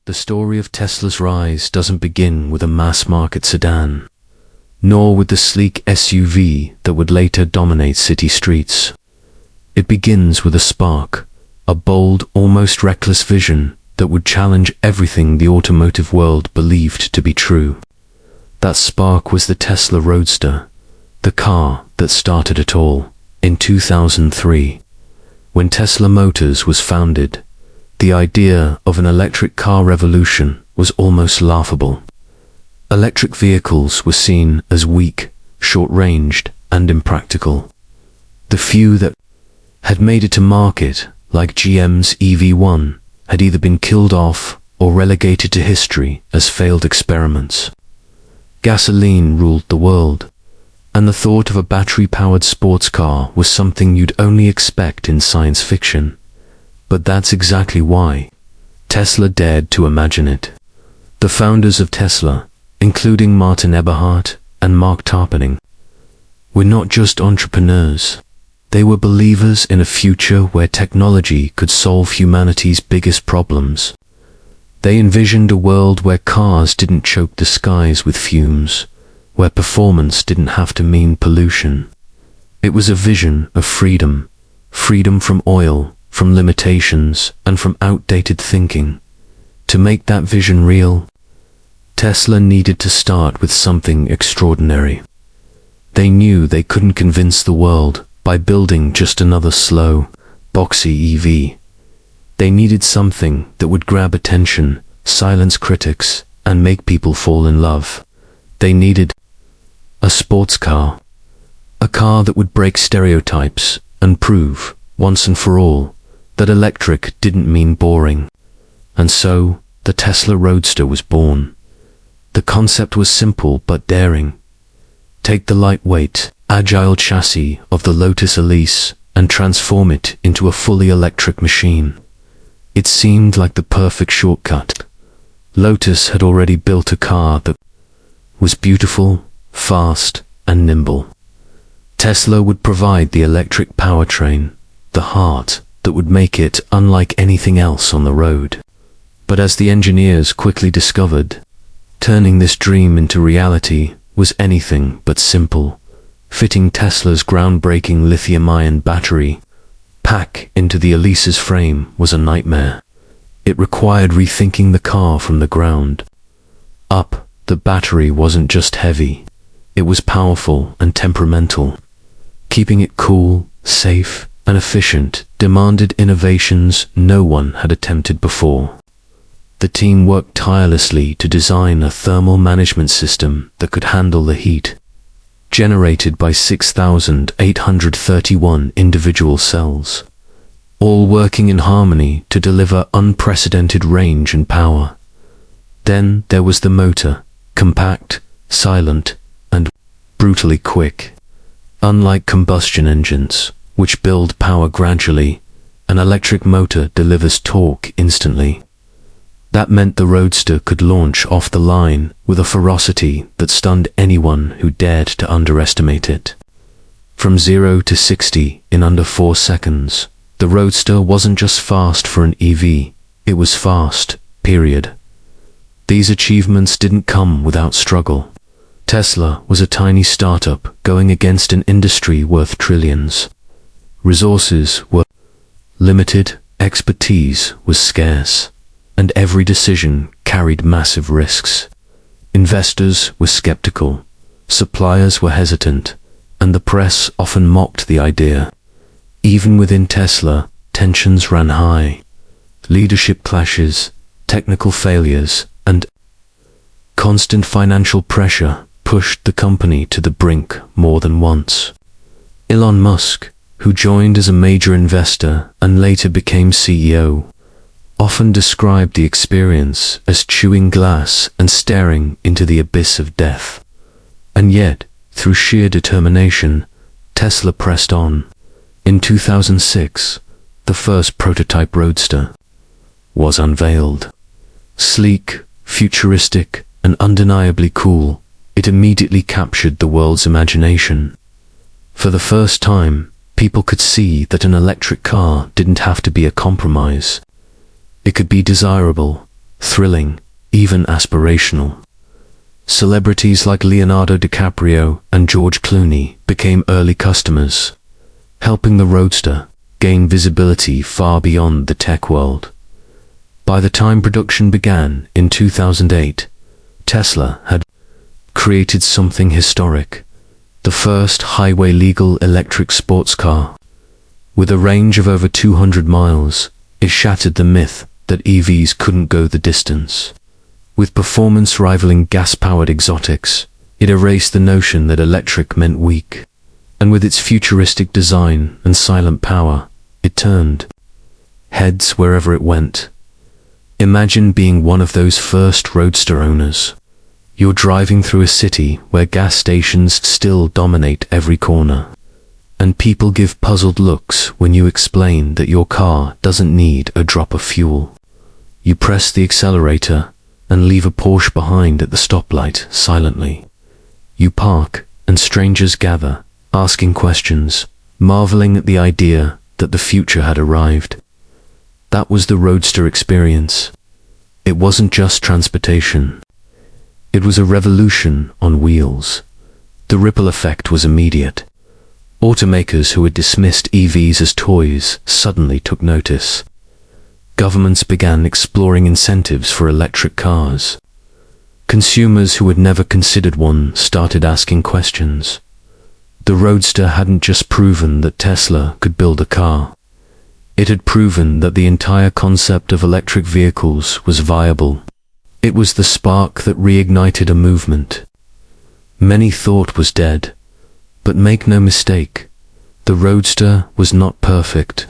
The story of Tesla's rise doesn't begin with a mass-market sedan, nor with the sleek SUV that would later dominate city streets. It begins with a spark, a bold, almost reckless vision that would challenge everything the automotive world believed to be true. That spark was the Tesla Roadster, the car that started it all. In 2003, when Tesla Motors was founded, the idea of an electric car revolution was almost laughable. Electric vehicles were seen as weak, short-ranged, and impractical. The few that had made it to market, like GM's EV1, had either been killed off or relegated to history as failed experiments. Gasoline ruled the world, and the thought of a battery-powered sports car was something you'd only expect in science fiction. But that's exactly why Tesla dared to imagine it. The founders of Tesla, including Martin Eberhard and Mark Tarpenning, were not just entrepreneurs. They were believers in a future where technology could solve humanity's biggest problems. They envisioned a world where cars didn't choke the skies with fumes, where performance didn't have to mean pollution. It was a vision of freedom, freedom from oil, from limitations, and from outdated thinking. To make that vision real, Tesla needed to start with something extraordinary. They knew they couldn't convince the world by building just another slow, boxy EV. They needed something that would grab attention, silence critics, and make people fall in love. They needed a sports car, a car that would break stereotypes and prove, once and for all, that electric didn't mean boring. And so, the Tesla Roadster was born. The concept was simple but daring. Take the lightweight, agile chassis of the Lotus Elise and transform it into a fully electric machine. It seemed like the perfect shortcut. Lotus had already built a car that was beautiful, fast, and nimble. Tesla would provide the electric powertrain, the heart that would make it unlike anything else on the road. But as the engineers quickly discovered, turning this dream into reality was anything but simple. Fitting Tesla's groundbreaking lithium-ion battery pack into the Elise's frame was a nightmare. It required rethinking the car from the ground up. The battery wasn't just heavy, it was powerful and temperamental. Keeping it cool, safe, and efficient demanded innovations no one had attempted before. The team worked tirelessly to design a thermal management system that could handle the heat generated by 6,831 individual cells, all working in harmony to deliver unprecedented range and power. Then there was the motor, compact, silent, and brutally quick. Unlike combustion engines, which build power gradually, an electric motor delivers torque instantly. That meant the Roadster could launch off the line with a ferocity that stunned anyone who dared to underestimate it. From 0 to 60 in under 4 seconds, the Roadster wasn't just fast for an EV, it was fast, period. These achievements didn't come without struggle. Tesla was a tiny startup going against an industry worth trillions. Resources were limited, expertise was scarce, and every decision carried massive risks. Investors were skeptical, suppliers were hesitant, and the press often mocked the idea. Even within Tesla, tensions ran high. Leadership clashes, technical failures, and constant financial pressure pushed the company to the brink more than once. Elon Musk, who joined as a major investor and later became CEO, often described the experience as chewing glass and staring into the abyss of death. And yet, through sheer determination, Tesla pressed on. In 2006, the first prototype Roadster was unveiled. Sleek, futuristic, and undeniably cool, it immediately captured the world's imagination. For the first time, people could see that an electric car didn't have to be a compromise. It could be desirable, thrilling, even aspirational. Celebrities like Leonardo DiCaprio and George Clooney became early customers, helping the Roadster gain visibility far beyond the tech world. By the time production began in 2008, Tesla had created something historic, the first highway-legal electric sports car. With a range of over 200 miles, it shattered the myth that EVs couldn't go the distance. With performance rivaling gas-powered exotics, it erased the notion that electric meant weak. And with its futuristic design and silent power, it turned heads wherever it went. Imagine being one of those first Roadster owners. You're driving through a city where gas stations still dominate every corner, and people give puzzled looks when you explain that your car doesn't need a drop of fuel. You press the accelerator and leave a Porsche behind at the stoplight silently. You park, and strangers gather, asking questions, marveling at the idea that the future had arrived. That was the Roadster experience. It wasn't just transportation. It was a revolution on wheels. The ripple effect was immediate. Automakers who had dismissed EVs as toys suddenly took notice. Governments began exploring incentives for electric cars. Consumers who had never considered one started asking questions. The Roadster hadn't just proven that Tesla could build a car. It had proven that the entire concept of electric vehicles was viable. It was the spark that reignited a movement. Many thought was dead, but make no mistake, the Roadster was not perfect.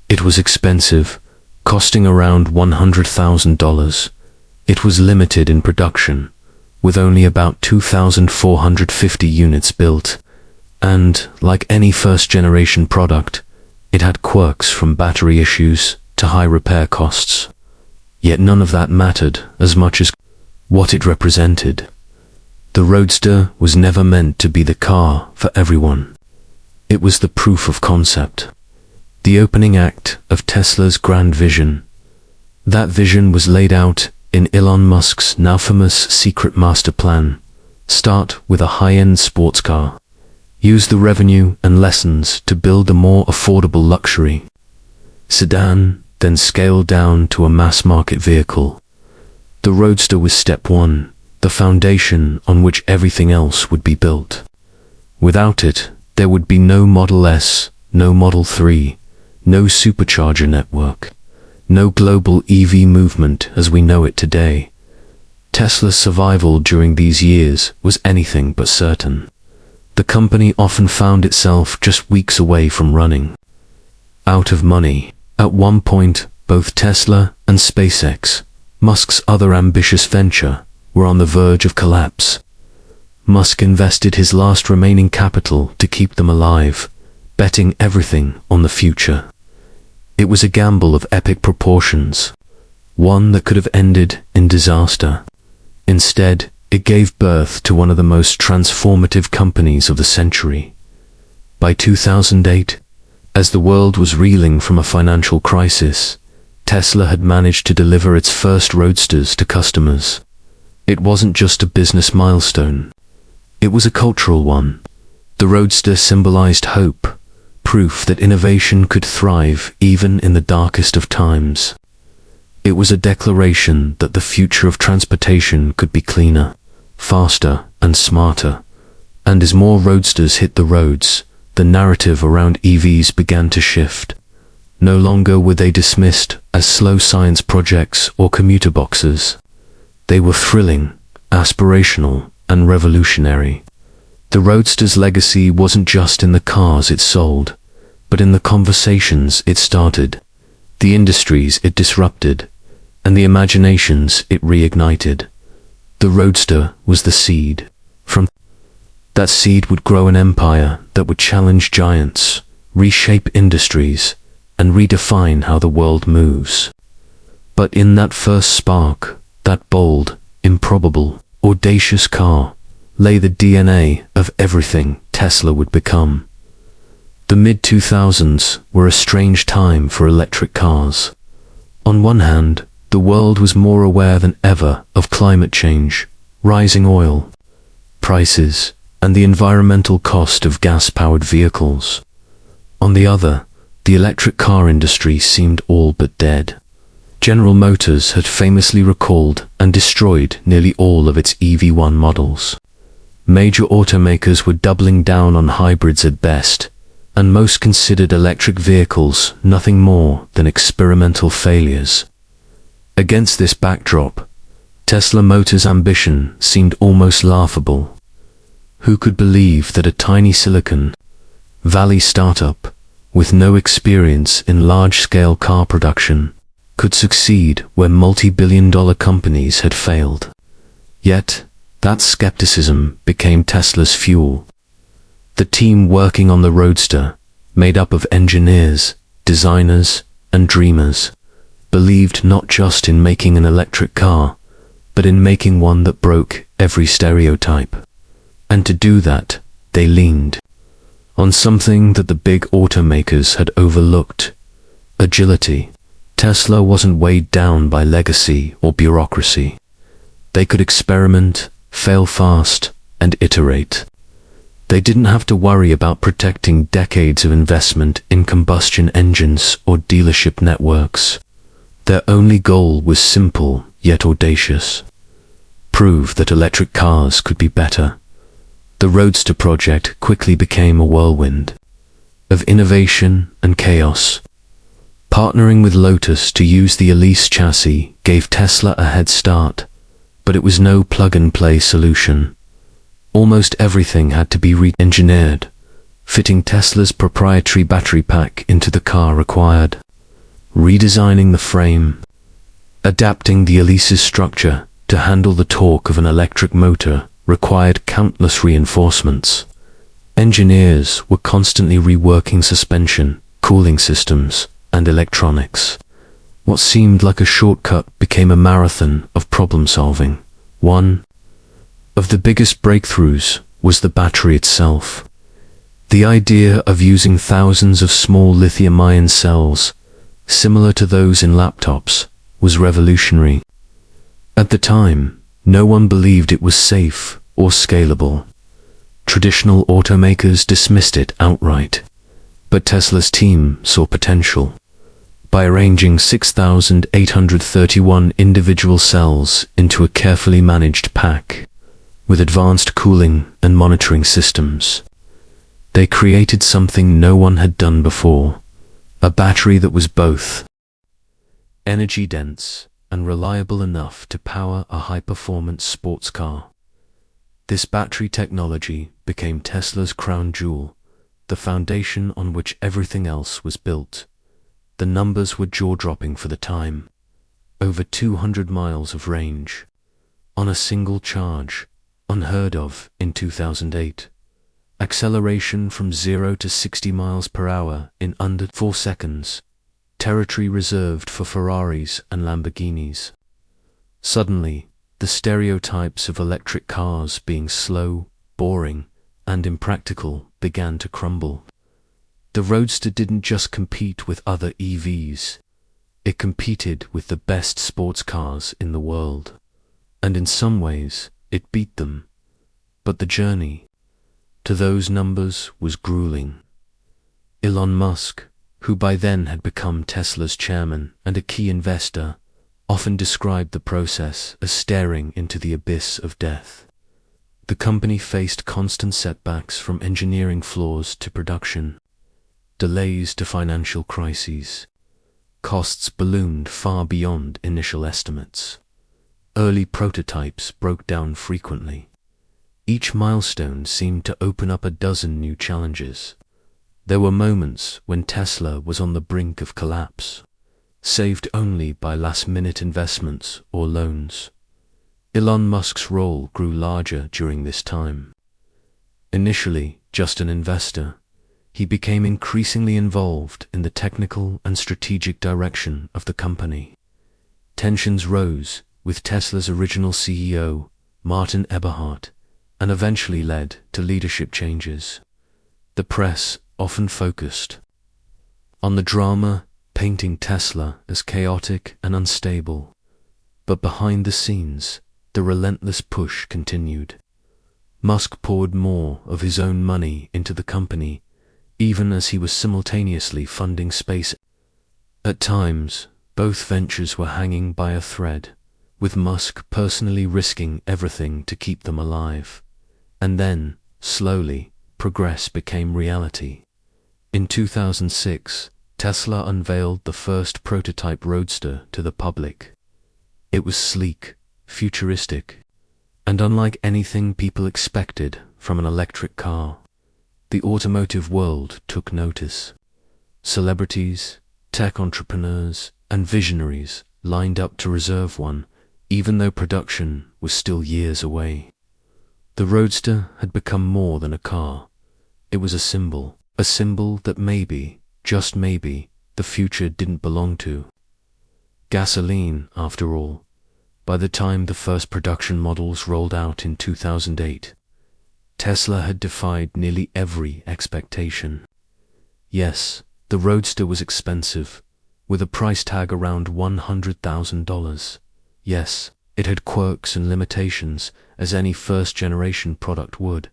It was expensive, costing around $100,000. It was limited in production, with only about 2,450 units built, and, like any first-generation product, it had quirks from battery issues to high repair costs. Yet none of that mattered as much as what it represented. The Roadster was never meant to be the car for everyone. It was the proof of concept, the opening act of Tesla's grand vision. That vision was laid out in Elon Musk's now famous secret master plan. Start with a high-end sports car. Use the revenue and lessons to build a more affordable luxury sedan, then scale down to a mass-market vehicle. The Roadster was step one, the foundation on which everything else would be built. Without it, there would be no Model S, no Model 3, no supercharger network, no global EV movement as we know it today. Tesla's survival during these years was anything but certain. The company often found itself just weeks away from running out of money. At one point, both Tesla and SpaceX, Musk's other ambitious venture, were on the verge of collapse. Musk invested his last remaining capital to keep them alive, betting everything on the future. It was a gamble of epic proportions, one that could have ended in disaster. Instead, it gave birth to one of the most transformative companies of the century. By 2008, as the world was reeling from a financial crisis, Tesla had managed to deliver its first Roadsters to customers. It wasn't just a business milestone. It was a cultural one. The Roadster symbolized hope, proof that innovation could thrive even in the darkest of times. It was a declaration that the future of transportation could be cleaner, faster and smarter. And as more Roadsters hit the roads, the narrative around EVs began to shift. No longer were they dismissed as slow science projects or commuter boxes. They were thrilling, aspirational, and revolutionary. The Roadster's legacy wasn't just in the cars it sold, but in the conversations it started, the industries it disrupted, and the imaginations it reignited. The Roadster was the seed. From that seed would grow an empire that would challenge giants, reshape industries, and redefine how the world moves. But in that first spark, that bold, improbable, audacious car, lay the DNA of everything Tesla would become. The mid-2000s were a strange time for electric cars. On one hand, The world was more aware than ever of climate change, rising oil prices, and the environmental cost of gas-powered vehicles. On the other, the electric car industry seemed all but dead. General Motors had famously recalled and destroyed nearly all of its EV1 models. Major automakers were doubling down on hybrids at best, and most considered electric vehicles nothing more than experimental failures. Against this backdrop, Tesla Motors' ambition seemed almost laughable. Who could believe that a tiny Silicon Valley startup, with no experience in large-scale car production, could succeed where multi-billion-dollar companies had failed? Yet, that skepticism became Tesla's fuel. The team working on the Roadster, made up of engineers, designers, and dreamers, believed not just in making an electric car, but in making one that broke every stereotype. And to do that, they leaned on something that the big automakers had overlooked: agility. Tesla wasn't weighed down by legacy or bureaucracy. They could experiment, fail fast, and iterate. They didn't have to worry about protecting decades of investment in combustion engines or dealership networks. Their only goal was simple yet audacious: prove that electric cars could be better. The Roadster project quickly became a whirlwind of innovation and chaos. Partnering with Lotus to use the Elise chassis gave Tesla a head start, but it was no plug-and-play solution. Almost everything had to be re-engineered. Fitting Tesla's proprietary battery pack into the car required redesigning the frame, adapting the Elise's structure to handle the torque of an electric motor required countless reinforcements. Engineers were constantly reworking suspension, cooling systems, and electronics. What seemed like a shortcut became a marathon of problem-solving. One of the biggest breakthroughs was the battery itself. The idea of using thousands of small lithium-ion cells, similar to those in laptops, was revolutionary. At the time, no one believed it was safe or scalable. Traditional automakers dismissed it outright, but Tesla's team saw potential. By arranging 6,831 individual cells into a carefully managed pack, with advanced cooling and monitoring systems, they created something no one had done before: a battery that was both energy-dense and reliable enough to power a high-performance sports car. This battery technology became Tesla's crown jewel, the foundation on which everything else was built. The numbers were jaw-dropping for the time. Over 200 miles of range on a single charge, unheard of in 2008. Acceleration from 0 to 60 miles per hour in under 4 seconds, territory reserved for Ferraris and Lamborghinis. Suddenly, the stereotypes of electric cars being slow, boring, and impractical began to crumble. The Roadster didn't just compete with other EVs, it competed with the best sports cars in the world. And in some ways, it beat them. But the journey to those numbers was grueling. Elon Musk, who by then had become Tesla's chairman and a key investor, often described the process as staring into the abyss of death. The company faced constant setbacks from engineering flaws to production, delays to financial crises. Costs ballooned far beyond initial estimates. Early prototypes broke down frequently. Each milestone seemed to open up a dozen new challenges. There were moments when Tesla was on the brink of collapse, saved only by last-minute investments or loans. Elon Musk's role grew larger during this time. Initially just an investor, he became increasingly involved in the technical and strategic direction of the company. Tensions rose with Tesla's original CEO, Martin Eberhard, and eventually led to leadership changes. The press often focused on the drama, painting Tesla as chaotic and unstable. But behind the scenes, the relentless push continued. Musk poured more of his own money into the company, even as he was simultaneously funding space. At times, both ventures were hanging by a thread, with Musk personally risking everything to keep them alive. And then, slowly, progress became reality. In 2006, Tesla unveiled the first prototype roadster to the public. It was sleek, futuristic, and unlike anything people expected from an electric car. The automotive world took notice. Celebrities, tech entrepreneurs, and visionaries lined up to reserve one, even though production was still years away. The Roadster had become more than a car. It was a symbol that maybe, just maybe, the future didn't belong to. Gasoline, after all. By the time the first production models rolled out in 2008, Tesla had defied nearly every expectation. Yes, the Roadster was expensive, with a price tag around $100,000. Yes, it had quirks and limitations, as any first-generation product would,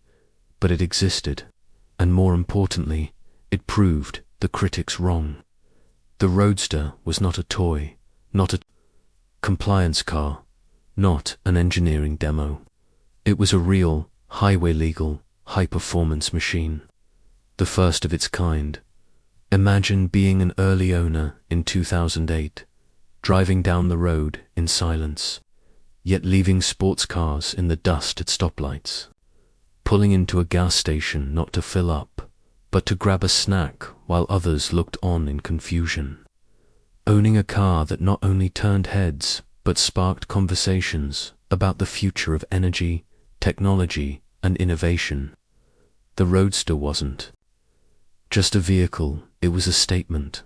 but it existed, and more importantly, it proved the critics wrong. The Roadster was not a toy, not a compliance car, not an engineering demo. It was a real, highway-legal, high-performance machine, the first of its kind. Imagine being an early owner in 2008, driving down the road in silence, yet leaving sports cars in the dust at stoplights, pulling into a gas station not to fill up, but to grab a snack while others looked on in confusion. Owning a car that not only turned heads, but sparked conversations about the future of energy, technology, and innovation. The Roadster wasn't just a vehicle, it was a statement.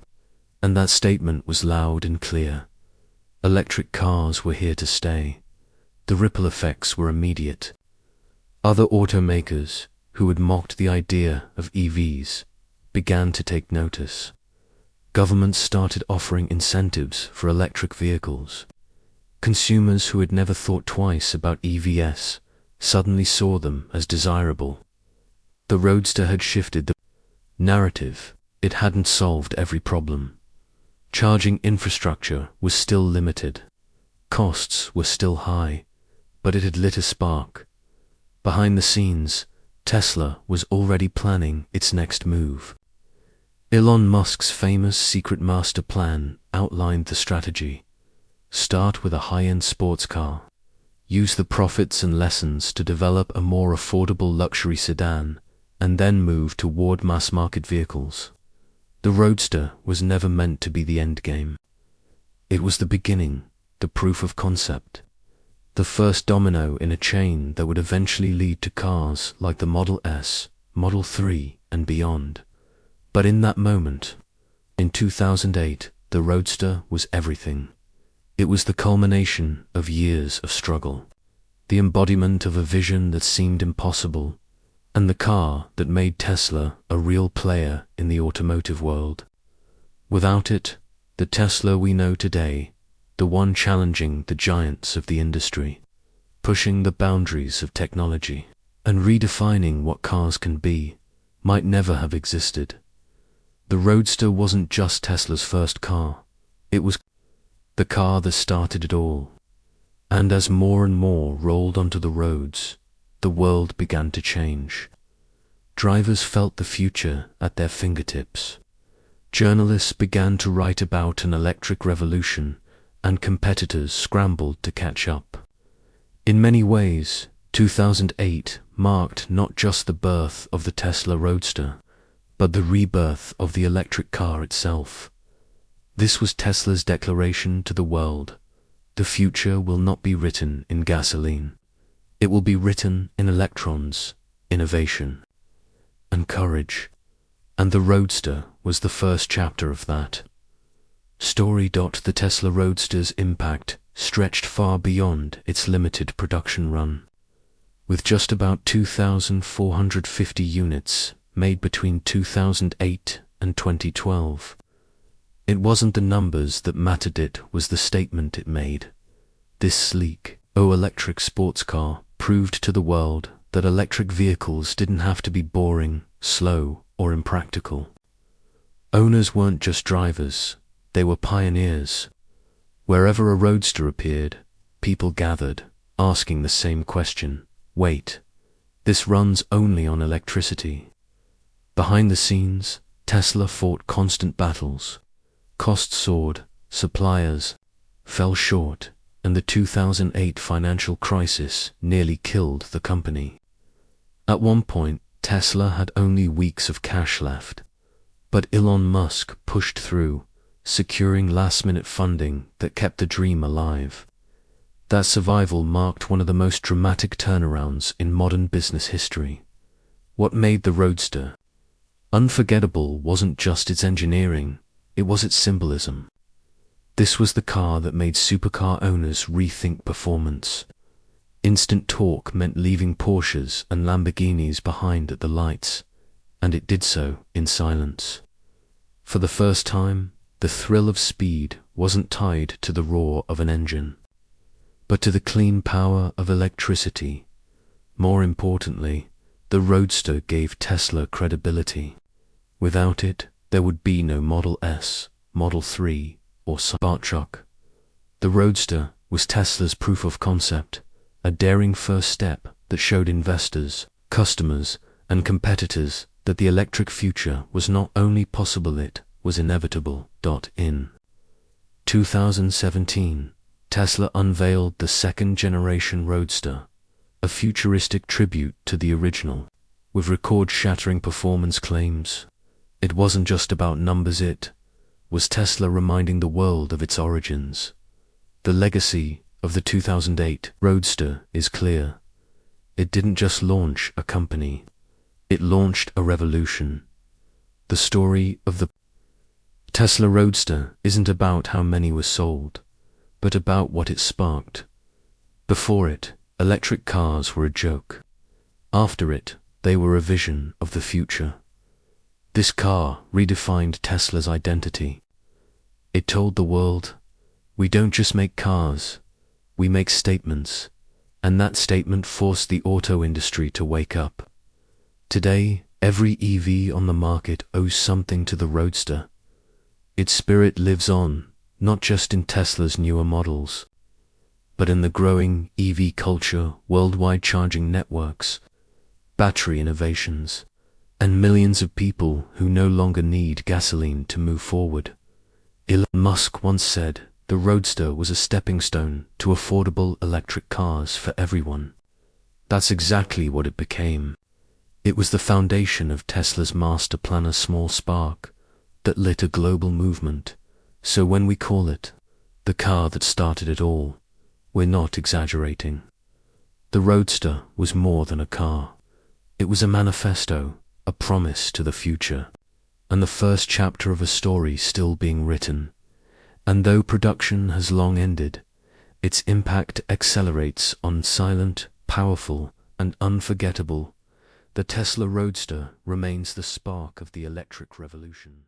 And that statement was loud and clear. Electric cars were here to stay. The ripple effects were immediate. Other automakers, who had mocked the idea of EVs, began to take notice. Governments started offering incentives for electric vehicles. Consumers who had never thought twice about EVs suddenly saw them as desirable. The Roadster had shifted the narrative. It hadn't solved every problem. Charging infrastructure was still limited. Costs were still high, but it had lit a spark. Behind the scenes, Tesla was already planning its next move. Elon Musk's famous secret master plan outlined the strategy. Start with a high-end sports car. Use the profits and lessons to develop a more affordable luxury sedan, and then move toward mass-market vehicles. The Roadster was never meant to be the end game. It was the beginning, the proof of concept, the first domino in a chain that would eventually lead to cars like the Model S, Model 3, and beyond. But in that moment, in 2008, the Roadster was everything. It was the culmination of years of struggle, the embodiment of a vision that seemed impossible, and the car that made Tesla a real player in the automotive world. Without it, the Tesla we know today, the one challenging the giants of the industry, pushing the boundaries of technology, and redefining what cars can be, might never have existed. The Roadster wasn't just Tesla's first car, it was the car that started it all. And as more and more rolled onto the roads, the world began to change. Drivers felt the future at their fingertips. Journalists began to write about an electric revolution, and competitors scrambled to catch up. In many ways, 2008 marked not just the birth of the Tesla Roadster, but the rebirth of the electric car itself. This was Tesla's declaration to the world: the future will not be written in gasoline. It will be written in electrons, innovation, and courage. And the Roadster was the first chapter of that story. The Tesla Roadster's impact stretched far beyond its limited production run. With just about 2,450 units made between 2008 and 2012, it wasn't the numbers that mattered, it was the statement it made. This sleek, electric sports car proved to the world that electric vehicles didn't have to be boring, slow, or impractical. Owners weren't just drivers, they were pioneers. Wherever a roadster appeared, people gathered, asking the same question. Wait, this runs only on electricity. Behind the scenes, Tesla fought constant battles. Costs soared, suppliers fell short, and the 2008 financial crisis nearly killed the company. At one point, Tesla had only weeks of cash left. But Elon Musk pushed through, securing last-minute funding that kept the dream alive. That survival marked one of the most dramatic turnarounds in modern business history. What made the Roadster unforgettable wasn't just its engineering, it was its symbolism. This was the car that made supercar owners rethink performance. Instant torque meant leaving Porsches and Lamborghinis behind at the lights, and it did so in silence. For the first time, the thrill of speed wasn't tied to the roar of an engine, but to the clean power of electricity. More importantly, the Roadster gave Tesla credibility. Without it, there would be no Model S, Model 3, or Cybertruck. The Roadster was Tesla's proof of concept, a daring first step that showed investors, customers, and competitors that the electric future was not only possible, it was inevitable. In 2017, Tesla unveiled the second-generation Roadster, a futuristic tribute to the original, with record-shattering performance claims. It wasn't just about numbers, it was Tesla reminding the world of its origins. The legacy of the 2008 Roadster is clear. It didn't just launch a company, it launched a revolution. The story of the Tesla Roadster isn't about how many were sold, but about what it sparked. Before it, electric cars were a joke. After it, they were a vision of the future. This car redefined Tesla's identity. It told the world, we don't just make cars, we make statements, and that statement forced the auto industry to wake up. Today, every EV on the market owes something to the Roadster. Its spirit lives on, not just in Tesla's newer models, but in the growing EV culture, worldwide charging networks, battery innovations, and millions of people who no longer need gasoline to move forward. Elon Musk once said the Roadster was a stepping stone to affordable electric cars for everyone. That's exactly what it became. It was the foundation of Tesla's master plan, a small spark that lit a global movement. So when we call it the car that started it all, we're not exaggerating. The Roadster was more than a car. It was a manifesto, a promise to the future, and the first chapter of a story still being written. And though production has long ended, its impact accelerates on. Silent, powerful, and unforgettable, the Tesla Roadster remains the spark of the electric revolution.